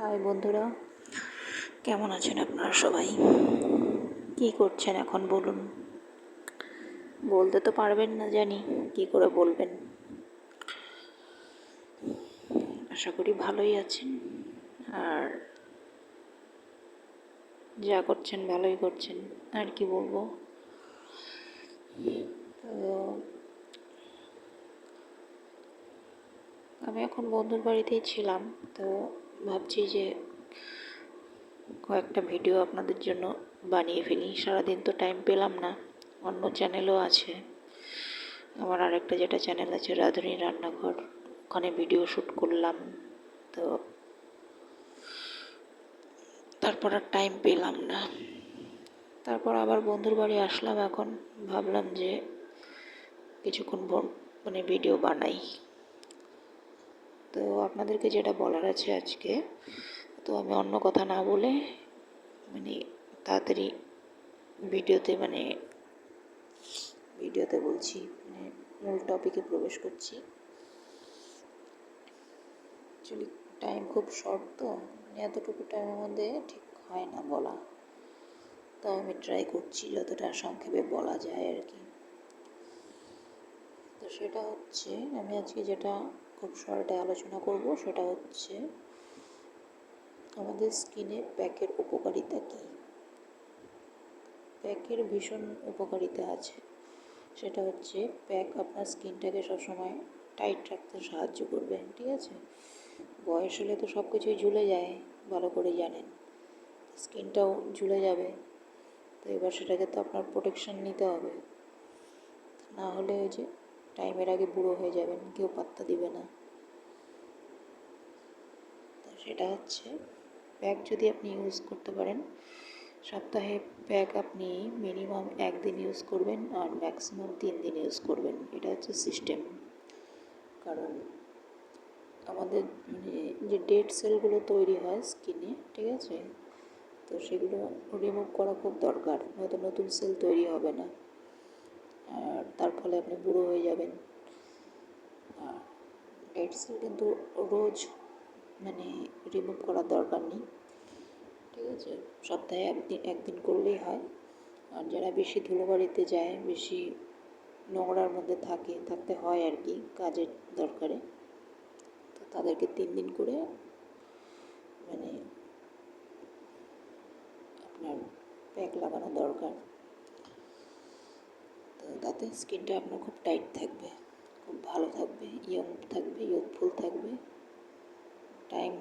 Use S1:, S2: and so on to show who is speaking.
S1: High বন্ধুরা, কেমন আছেন আপনারা সবাই? কি করছেন এখন বলুন? বলতে তো পারবেন না জানি, কি করে বলবেন। আশা করি ভালোই আছেন, আর যা করছেন ভালোই করছেন। আর কি বলবো, তো আমি এখন বন্ধুর বাড়িতেই ছিলাম। তো ভাবছি যে কয়েকটা ভিডিও আপনাদের জন্য বানিয়ে ফেলি। সারাদিন তো টাইম পেলাম না। অন্য চ্যানেলও আছে আমার, আরেকটা যেটা চ্যানেল আছে রাঁধুনি রান্নাঘর, ওখানে ভিডিও শ্যুট করলাম। তো তারপর আর টাইম পেলাম না। তারপর আবার বন্ধুর বাড়ি আসলাম। এখন ভাবলাম যে কিছুক্ষণ ভিডিও বানাই। তো আপনাদেরকে যেটা বলার আছে আজকে, তো আমি অন্য কথা না বলে তাড়াতাড়ি ভিডিওতে বলছি, মূল টপিকে প্রবেশ করছি। অ্যাকচুয়ালি টাইম খুব শর্ট, তো এতটুকু টাইমের মধ্যে ঠিক হয় না বলা। তাও আমি ট্রাই করছি যতটা সংক্ষেপে বলা যায় আর কি। তো সেটা হচ্ছে, আমি আজকে যেটা খুব শর্টে আলোচনা করব সেটা হচ্ছে আমাদের স্কিনে প্যাকের উপকারিতা কী। প্যাকের ভীষণ উপকারিতা আছে। সেটা হচ্ছে প্যাক আপনার স্কিনটাকে সবসময় টাইট রাখতে সাহায্য করবে, ঠিক আছে? বয়স হলে তো সব কিছুই ঝুলে যায়, ভালো করে জানেন। স্কিনটাও ঝুলে যাবে। তো এবার সেটাকে তো আপনার প্রোটেকশন নিতে হবে, না হলে ওই যে টাইমের আগে বুড়ো হয়ে যাবেন, কেউ পাত্তা দিবে না। তো সেটা হচ্ছে প্যাক যদি আপনি ইউজ করতে পারেন, সপ্তাহে প্যাক আপনি মিনিমাম 1 দিন ইউজ করবেন আর ম্যাক্সিমাম 3 দিন ইউজ করবেন। এটা হচ্ছে সিস্টেম। কারণ আমাদের যে ডেড সেলগুলো তৈরি হয় স্কিনে, ঠিক আছে, তো সেগুলো রিমুভ করা খুব দরকার, নয়তো নতুন সেল তৈরি হবে না, আর তার ফলে আপনি বুড়ো হয়ে যাবেন। আর ডেড সেল কিন্তু রোজ রিমুভ করার দরকার নেই, ঠিক আছে? সপ্তাহে একদিন করলেই হয়। আর যারা বেশি ধুলোবাড়িতে যায়, বেশি নোংরার মধ্যে থাকতে হয় আর কি, কাজের দরকারে, তো তাদেরকে 3 দিন করে আপনার প্যাক লাগানো দরকার। তো তাতে স্কিনটা আপনার খুব টাইট থাকবে, খুব ভালো থাকবে, ইয়ং থাকবে, ইয়ুথফুল থাকবে। টাইম